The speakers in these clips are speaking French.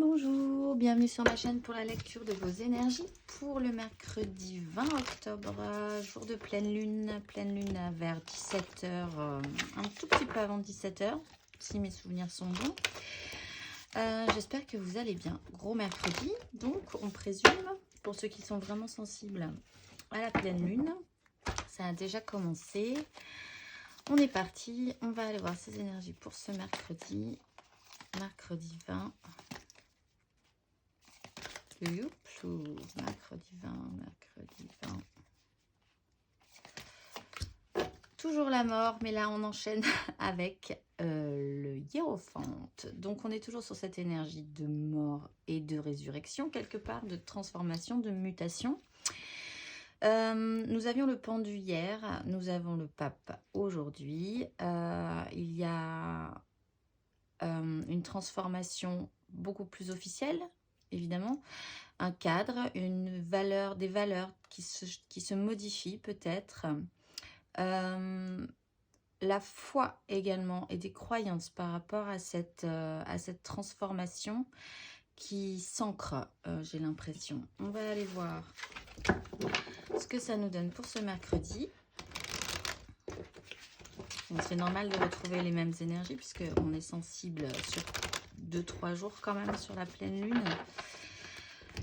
bonjour, bienvenue sur ma chaîne pour la lecture de vos énergies pour le mercredi 20 octobre, jour de pleine lune vers 17 h, un tout petit peu avant 17 h, si mes souvenirs sont bons. J'espère que vous allez bien. Gros mercredi, donc on présume, pour ceux qui sont vraiment sensibles à la pleine lune, ça a déjà commencé. On est parti, on va aller voir ces énergies pour ce mercredi 20. Youplou, mercredi 20. Toujours la mort, mais là on enchaîne avec le hiérophante. Donc on est toujours sur cette énergie de mort et de résurrection, quelque part, de transformation, de mutation. Nous avions le pendu hier, nous avons le pape aujourd'hui. Il y a une transformation beaucoup plus officielle, évidemment, un cadre, une valeur, des valeurs qui se modifient peut-être, la foi également et des croyances par rapport à cette transformation qui s'ancre, j'ai l'impression. On va aller voir ce que ça nous donne pour ce mercredi. C'est normal de retrouver les mêmes énergies puisque on est sensible sur 2-3 jours quand même sur la pleine lune.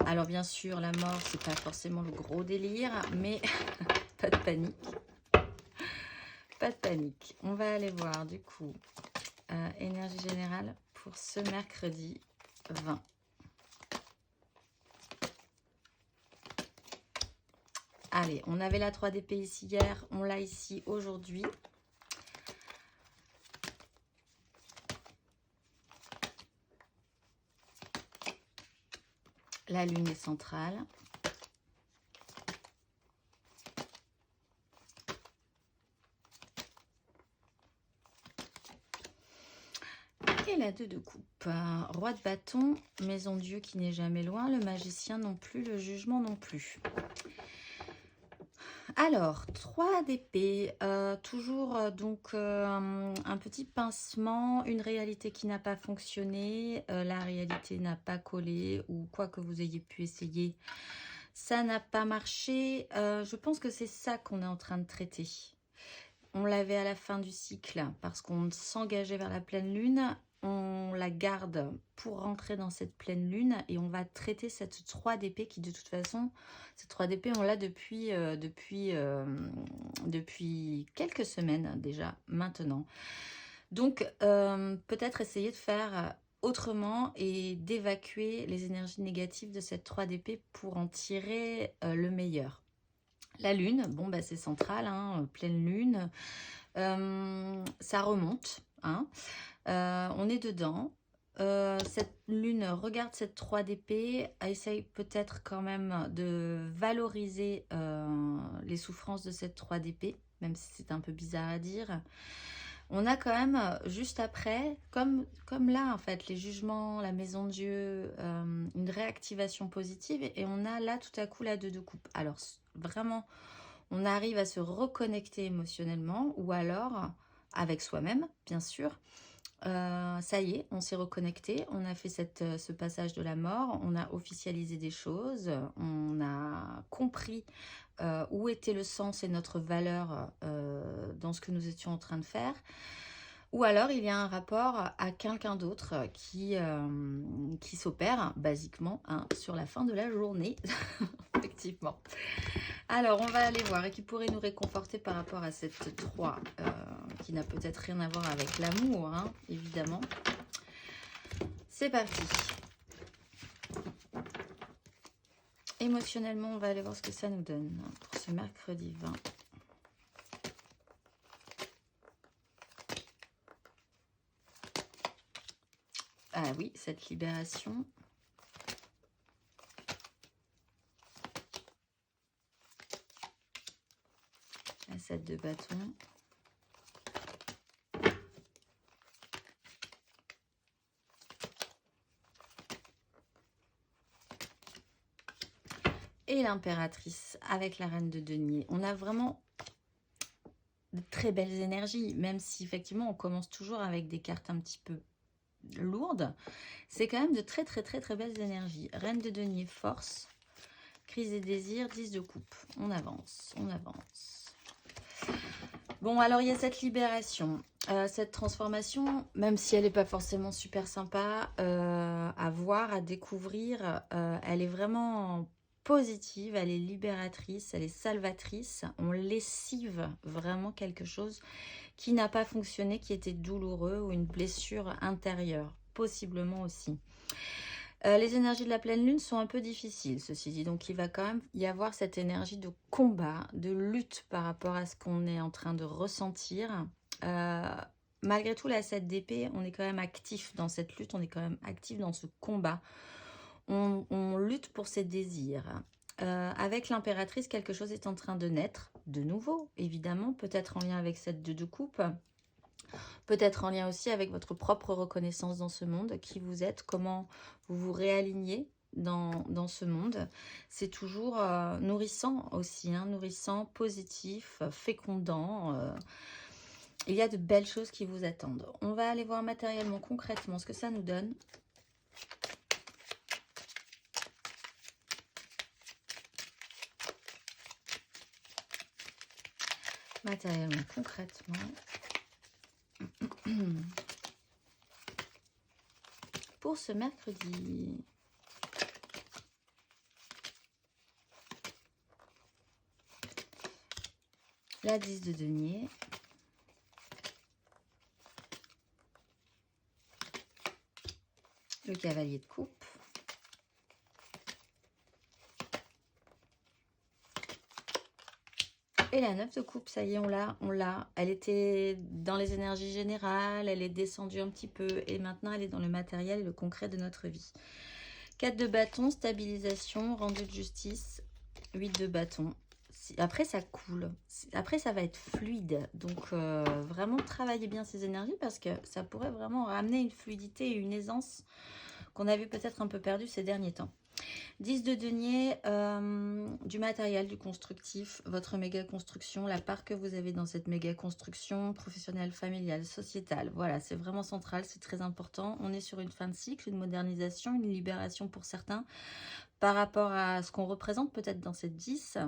Alors bien sûr, la mort, c'est pas forcément le gros délire, mais pas de panique. Pas de panique. On va aller voir du coup énergie générale pour ce mercredi 20. Allez, on avait la 3 d'épée ici hier, on l'a ici aujourd'hui. La lune est centrale. Et la 2 de coupe. Roi de bâton, maison Dieu qui n'est jamais loin, le magicien non plus, le jugement non plus. Alors, 3 d'épée, toujours donc un petit pincement, une réalité qui n'a pas fonctionné, la réalité n'a pas collé, ou quoi que vous ayez pu essayer, ça n'a pas marché. Je pense que c'est ça qu'on est en train de traiter. On l'avait à la fin du cycle parce qu'on s'engageait vers la pleine lune. On la garde pour rentrer dans cette pleine lune et on va traiter cette 3 d'épée qui de toute façon, cette 3 d'épée on l'a depuis quelques semaines déjà maintenant. Donc peut-être essayer de faire autrement et d'évacuer les énergies négatives de cette 3 d'épée pour en tirer le meilleur. La lune, bon bah c'est central, hein, pleine lune, ça remonte, hein, on est dedans. Cette lune regarde cette 3 d'épée, essaye peut-être quand même de valoriser les souffrances de cette 3 d'épée, même si c'est un peu bizarre à dire. On a quand même, juste après, comme là en fait, les jugements, la maison de Dieu, une réactivation positive, et on a là tout à coup la 2 de coupe. Alors vraiment, on arrive à se reconnecter émotionnellement, ou alors avec soi-même, bien sûr. Ça y est, on s'est reconnecté, on a fait ce passage de la mort, on a officialisé des choses, on a compris où était le sens et notre valeur dans ce que nous étions en train de faire. Ou alors il y a un rapport à quelqu'un d'autre qui s'opère basiquement, hein, sur la fin de la journée, effectivement. Alors, on va aller voir et qui pourrait nous réconforter par rapport à cette 3 qui n'a peut-être rien à voir avec l'amour, hein, évidemment. C'est parti. Émotionnellement, on va aller voir ce que ça nous donne pour ce mercredi 20. Ah oui, cette libération. La 7 de bâton. Et l'impératrice avec la reine de denier. On a vraiment de très belles énergies, même si effectivement on commence toujours avec des cartes un petit peu lourdes, c'est quand même de très très très très belles énergies. Reine de denier, force, crise et désir, 10 de coupe. On avance, on avance. Bon, alors il y a cette libération, cette transformation, même si elle n'est pas forcément super sympa à voir, à découvrir, elle est vraiment positive, elle est libératrice, elle est salvatrice. On lessive vraiment quelque chose qui n'a pas fonctionné, qui était douloureux ou une blessure intérieure, possiblement aussi. Les énergies de la pleine lune sont un peu difficiles, ceci dit. Donc, il va quand même y avoir cette énergie de combat, de lutte par rapport à ce qu'on est en train de ressentir. Malgré tout, la 7 d'épée, on est quand même actif dans cette lutte, on est quand même actif dans ce combat. On lutte pour ses désirs. Avec l'impératrice, quelque chose est en train de naître, de nouveau, évidemment, peut-être en lien avec cette 2 de coupe. Peut-être en lien aussi avec votre propre reconnaissance dans ce monde, qui vous êtes, comment vous vous réalignez dans ce monde. C'est toujours nourrissant aussi, hein, nourrissant, positif, fécondant. Il y a de belles choses qui vous attendent. On va aller voir matériellement, concrètement, ce que ça nous donne. Matériellement, concrètement. Pour ce mercredi. La 10 de denier. Le cavalier de coupe. Et la 9 de coupe, ça y est, on l'a. Elle était dans les énergies générales, elle est descendue un petit peu et maintenant elle est dans le matériel et le concret de notre vie. 4 de bâton, stabilisation, rendu de justice, 8 de bâton. Après, ça coule. Après, ça va être fluide. Donc, vraiment, travaillez bien ces énergies parce que ça pourrait vraiment ramener une fluidité et une aisance qu'on avait peut-être un peu perdu ces derniers temps. 10 de denier, du matériel, du constructif, votre méga construction, la part que vous avez dans cette méga construction professionnelle, familiale, sociétale. Voilà, c'est vraiment central, c'est très important. On est sur une fin de cycle, une modernisation, une libération pour certains par rapport à ce qu'on représente peut-être dans cette 10,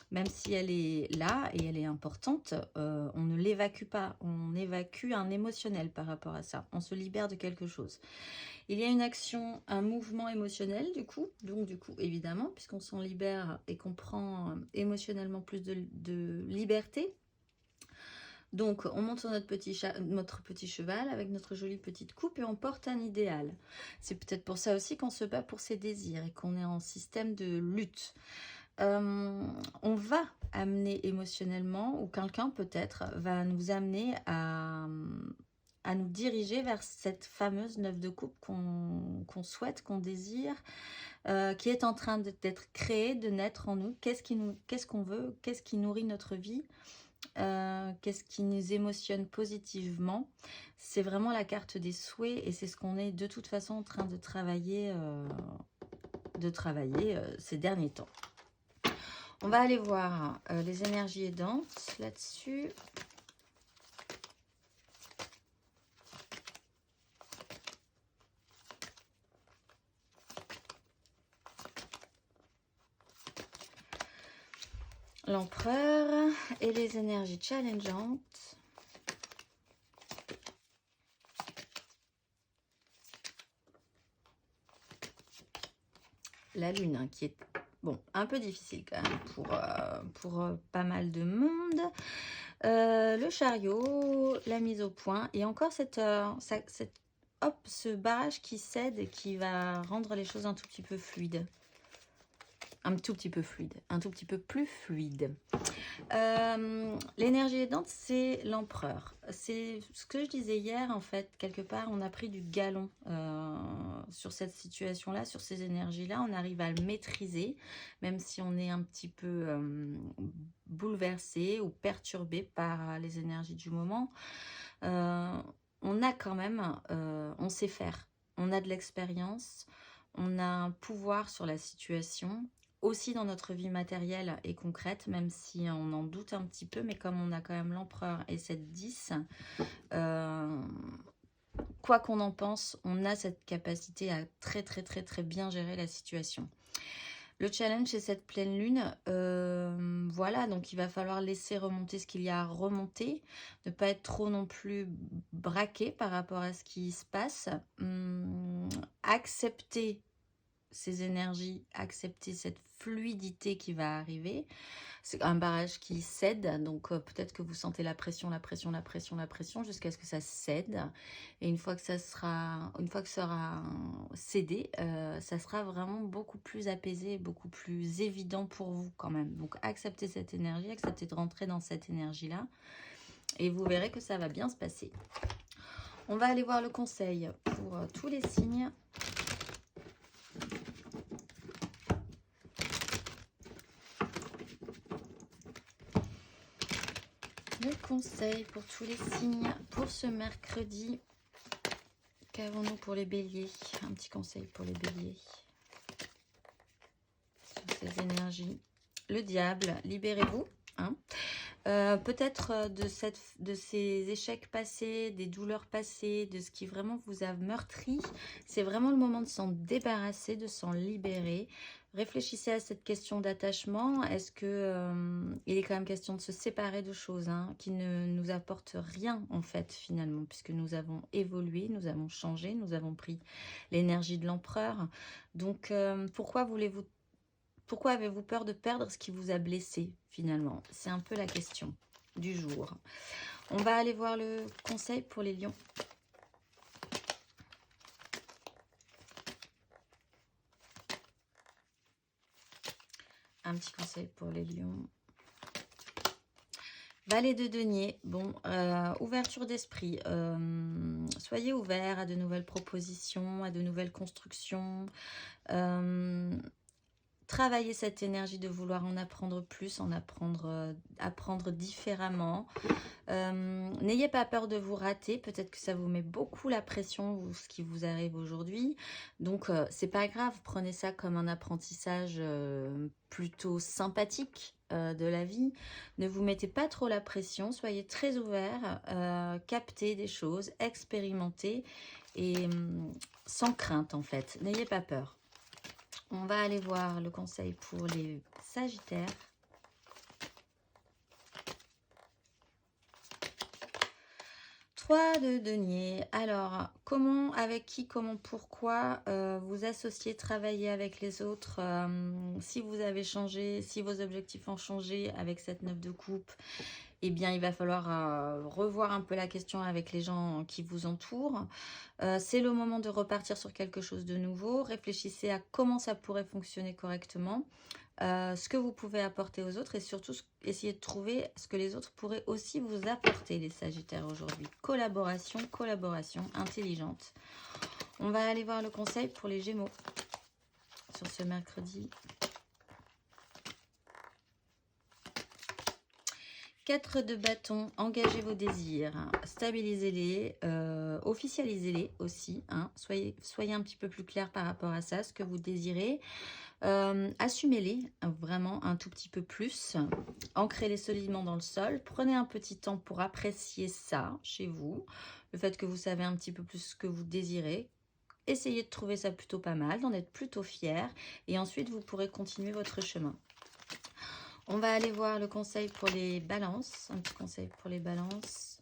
même si elle est là et elle est importante, on ne l'évacue pas, on évacue un émotionnel par rapport à ça, on se libère de quelque chose. Il y a une action, un mouvement émotionnel du coup, donc du coup évidemment, puisqu'on s'en libère et qu'on prend émotionnellement plus de liberté. Donc on monte sur notre petit cheval avec notre jolie petite coupe et on porte un idéal. C'est peut-être pour ça aussi qu'on se bat pour ses désirs et qu'on est en système de lutte. On va amener émotionnellement, ou quelqu'un peut-être va nous amener à nous diriger vers cette fameuse 9 de coupe qu'on souhaite, qu'on désire, qui est en train d'être créée, de naître en nous. Qu'est-ce qu'on veut, qu'est-ce qui nourrit notre vie, qu'est-ce qui nous émotionne positivement. C'est vraiment la carte des souhaits et c'est ce qu'on est de toute façon en train de travailler, ces derniers temps. On va aller voir les énergies aidantes là-dessus. L'empereur et les énergies challengeantes. La lune, hein, qui est un peu difficile quand même pour pas mal de monde. Le chariot, la mise au point et encore ce barrage qui cède et qui va rendre les choses un tout petit peu fluides. Un tout petit peu fluide, un tout petit peu plus fluide. L'énergie aidante, c'est l'empereur. C'est ce que je disais hier, en fait, quelque part, on a pris du galon sur cette situation-là, sur ces énergies-là. On arrive à le maîtriser, même si on est un petit peu bouleversé ou perturbé par les énergies du moment. On a quand même, on sait faire. On a de l'expérience, on a un pouvoir sur la situation. Aussi dans notre vie matérielle et concrète, même si on en doute un petit peu, mais comme on a quand même l'empereur et cette 10, quoi qu'on en pense, on a cette capacité à très très très très bien gérer la situation. Le challenge, c'est cette pleine lune. Voilà, donc il va falloir laisser remonter ce qu'il y a à remonter. Ne pas être trop non plus braqué par rapport à ce qui se passe. Accepter ces énergies, accepter cette fluidité qui va arriver. C'est un barrage qui cède, donc peut-être que vous sentez la pression, la pression, la pression, la pression, jusqu'à ce que ça cède. Et une fois que ça sera cédé, ça sera vraiment beaucoup plus apaisé, beaucoup plus évident pour vous quand même. Donc acceptez cette énergie, acceptez de rentrer dans cette énergie-là, et vous verrez que ça va bien se passer. On va aller voir le conseil pour tous les signes. Le conseil pour tous les signes pour ce mercredi. Qu'avons-nous pour les béliers? Un petit conseil pour les béliers. Sur ces énergies. Le diable, libérez-vous. Hein. Peut-être de ces échecs passés, des douleurs passées, de ce qui vraiment vous a meurtri. C'est vraiment le moment de s'en débarrasser, de s'en libérer. Réfléchissez à cette question d'attachement. Est-ce que il est quand même question de se séparer de choses qui ne nous apportent rien en fait finalement, puisque nous avons évolué, nous avons changé, nous avons pris l'énergie de l'empereur. Donc pourquoi avez-vous peur de perdre ce qui vous a blessé finalement? C'est un peu la question du jour. On va aller voir le conseil pour les lions. Un petit conseil pour les lions. Valet de denier, bon, ouverture d'esprit. Soyez ouverts à de nouvelles propositions, à de nouvelles constructions. Travaillez cette énergie de vouloir en apprendre plus, apprendre différemment. N'ayez pas peur de vous rater. Peut-être que ça vous met beaucoup la pression, ce qui vous arrive aujourd'hui. Donc, c'est pas grave. Prenez ça comme un apprentissage plutôt sympathique de la vie. Ne vous mettez pas trop la pression. Soyez très ouverts. Captez des choses. Expérimentez. Et sans crainte, en fait. N'ayez pas peur. On va aller voir le conseil pour les Sagittaires. De denier. Alors, comment, avec qui, comment, pourquoi vous associez, travailler avec les autres, si vous avez changé, si vos objectifs ont changé avec cette 9 de coupe, eh bien, il va falloir revoir un peu la question avec les gens qui vous entourent. C'est le moment de repartir sur quelque chose de nouveau. Réfléchissez à comment ça pourrait fonctionner correctement. Ce que vous pouvez apporter aux autres et surtout essayer de trouver ce que les autres pourraient aussi vous apporter, les Sagittaires, aujourd'hui. Collaboration, collaboration intelligente. On va aller voir le conseil pour les Gémeaux sur ce mercredi. 4 de bâton, engagez vos désirs, stabilisez-les, officialisez-les aussi. Soyez un petit peu plus clair par rapport à ça, ce que vous désirez. Assumez-les vraiment un tout petit peu plus, ancrez-les solidement dans le sol, prenez un petit temps pour apprécier ça chez vous, le fait que vous savez un petit peu plus ce que vous désirez, essayez de trouver ça plutôt pas mal, d'en être plutôt fier, et ensuite vous pourrez continuer votre chemin. On va aller voir le conseil pour les balances, un petit conseil pour les balances.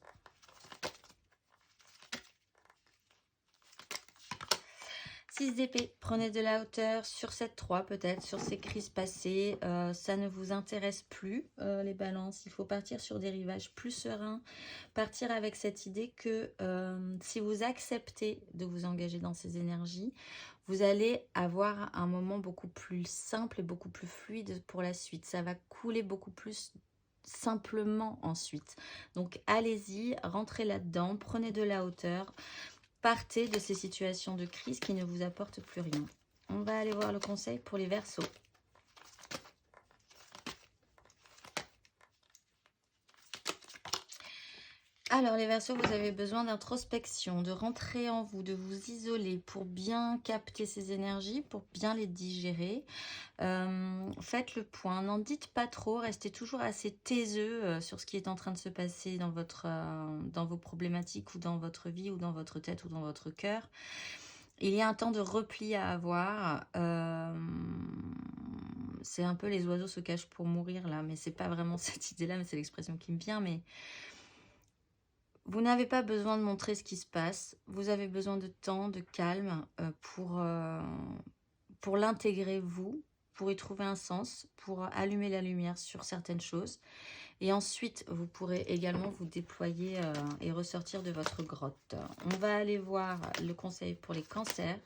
6 d'épée, prenez de la hauteur sur cette 3 peut-être, sur ces crises passées. Ça ne vous intéresse plus, les balances. Il faut partir sur des rivages plus sereins. Partir avec cette idée que si vous acceptez de vous engager dans ces énergies, vous allez avoir un moment beaucoup plus simple et beaucoup plus fluide pour la suite. Ça va couler beaucoup plus simplement ensuite. Donc allez-y, rentrez là-dedans, prenez de la hauteur. Partez de ces situations de crise qui ne vous apportent plus rien. On va aller voir le conseil pour les Verseaux. Alors, les Verseaux, vous avez besoin d'introspection, de rentrer en vous, de vous isoler pour bien capter ces énergies, pour bien les digérer. Faites le point, n'en dites pas trop, restez toujours assez taiseux sur ce qui est en train de se passer dans vos problématiques ou dans votre vie ou dans votre tête ou dans votre cœur. Il y a un temps de repli à avoir. C'est un peu les oiseaux se cachent pour mourir là, mais c'est pas vraiment cette idée-là, mais c'est l'expression qui me vient. Mais vous n'avez pas besoin de montrer ce qui se passe. Vous avez besoin de temps, de calme pour l'intégrer vous, pour y trouver un sens, pour allumer la lumière sur certaines choses. Et ensuite, vous pourrez également vous déployer et ressortir de votre grotte. On va aller voir le conseil pour les cancers.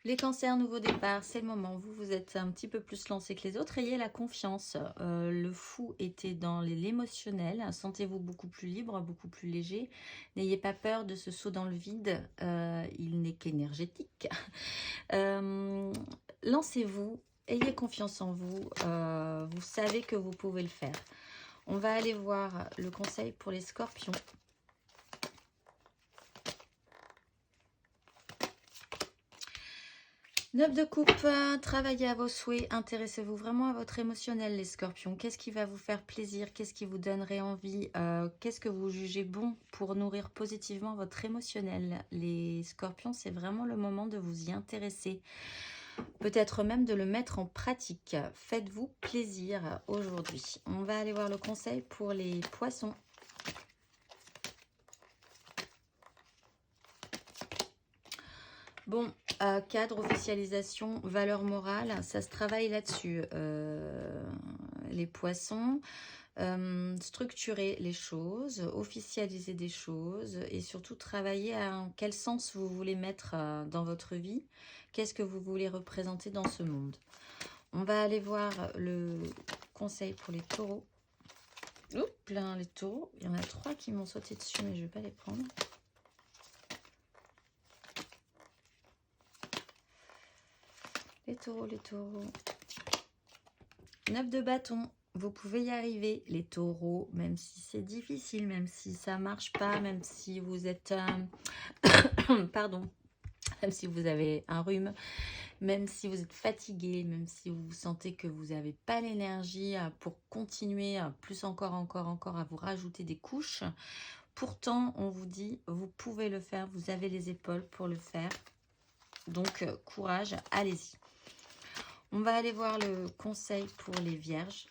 Les cancers, nouveau départ, c'est le moment. Vous êtes un petit peu plus lancé que les autres. Ayez la confiance. Le fou était dans l'émotionnel. Sentez-vous beaucoup plus libre, beaucoup plus léger. N'ayez pas peur de ce saut dans le vide. Il n'est qu'énergétique. Lancez-vous. Ayez confiance en vous. Vous savez que vous pouvez le faire. On va aller voir le conseil pour les scorpions. Neuf de coupe, travaillez à vos souhaits, intéressez-vous vraiment à votre émotionnel les scorpions. Qu'est-ce qui va vous faire plaisir? Qu'est-ce qui vous donnerait envie? Qu'est-ce que vous jugez bon pour nourrir positivement votre émotionnel? Les scorpions, c'est vraiment le moment de vous y intéresser. Peut-être même de le mettre en pratique. Faites-vous plaisir aujourd'hui. On va aller voir le conseil pour les poissons. Bon, cadre, officialisation, valeur morale, ça se travaille là-dessus. Les poissons, structurer les choses, officialiser des choses et surtout travailler à quel sens vous voulez mettre dans votre vie. Qu'est-ce que vous voulez représenter dans ce monde? On va aller voir le conseil pour les taureaux. Oups, plein les taureaux. Il y en a 3 qui m'ont sauté dessus, mais je ne vais pas les prendre. Les taureaux, les taureaux. 9 de bâton. Vous pouvez y arriver, les taureaux, même si c'est difficile, même si ça marche pas, même si vous êtes... pardon. Même si vous avez un rhume, même si vous êtes fatigué, même si vous sentez que vous n'avez pas l'énergie pour continuer, plus encore à vous rajouter des couches. Pourtant, on vous dit, vous pouvez le faire, vous avez les épaules pour le faire. Donc, courage, allez-y. On va aller voir le conseil pour les vierges.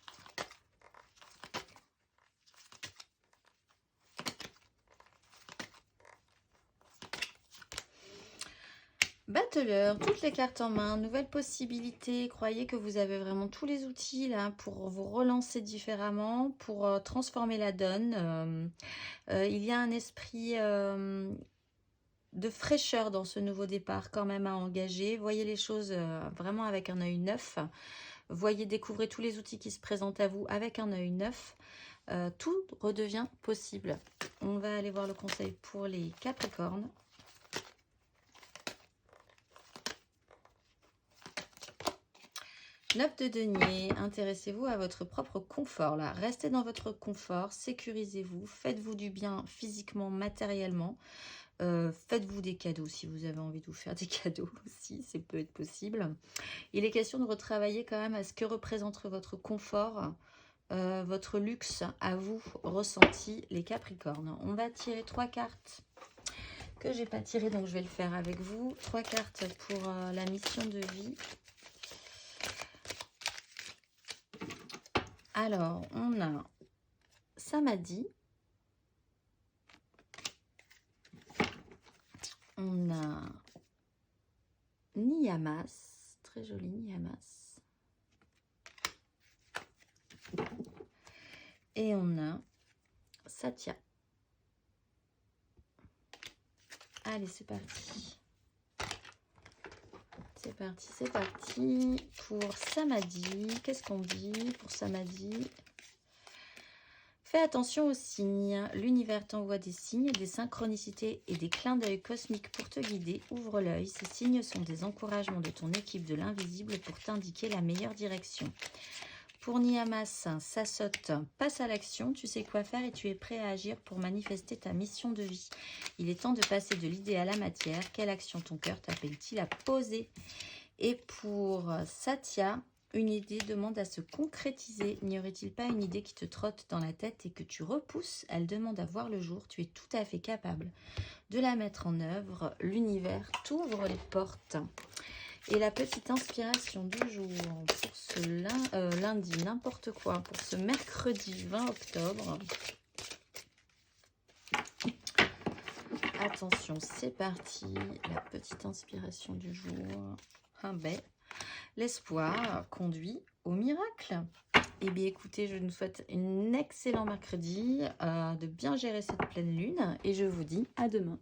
Battleur, toutes les cartes en main, nouvelles possibilités. Croyez que vous avez vraiment tous les outils là pour vous relancer différemment, pour transformer la donne. Il y a un esprit de fraîcheur dans ce nouveau départ quand même à engager. Voyez les choses vraiment avec un œil neuf. Voyez, découvrez tous les outils qui se présentent à vous avec un œil neuf. Tout redevient possible. On va aller voir le conseil pour les Capricornes. Neuf de denier, intéressez-vous à votre propre confort là. Restez dans votre confort, sécurisez-vous, faites-vous du bien physiquement, matériellement. Faites-vous des cadeaux si vous avez envie de vous faire des cadeaux aussi, ça peut être possible. Il est question de retravailler quand même à ce que représente votre confort, votre luxe à vous ressenti les Capricornes. On va tirer 3 cartes que j'ai pas tirées, donc je vais le faire avec vous. 3 cartes pour la mission de vie. Alors, on a Samadhi. On a Niyamas. Très joli Niyamas. Et on a Satya. Allez, c'est parti. C'est parti, c'est parti. Pour Samadhi, qu'est-ce qu'on dit pour Samadhi? Fais attention aux signes. L'univers t'envoie des signes, des synchronicités et des clins d'œil cosmiques pour te guider. Ouvre l'œil. Ces signes sont des encouragements de ton équipe de l'invisible pour t'indiquer la meilleure direction. Pour Niyamas, ça saute, passe à l'action, tu sais quoi faire et tu es prêt à agir pour manifester ta mission de vie. Il est temps de passer de l'idée à la matière. Quelle action ton cœur t'appelle-t-il à poser? Et pour Satya, une idée demande à se concrétiser. N'y aurait-il pas une idée qui te trotte dans la tête et que tu repousses? Elle demande à voir le jour. Tu es tout à fait capable de la mettre en œuvre. L'univers t'ouvre les portes. Et la petite inspiration du jour pour ce lundi, n'importe quoi, pour ce mercredi 20 octobre. Attention, c'est parti. La petite inspiration du jour. Ah ben, l'espoir conduit au miracle. Eh bien, écoutez, je nous souhaite un excellent mercredi, de bien gérer cette pleine lune et je vous dis à demain.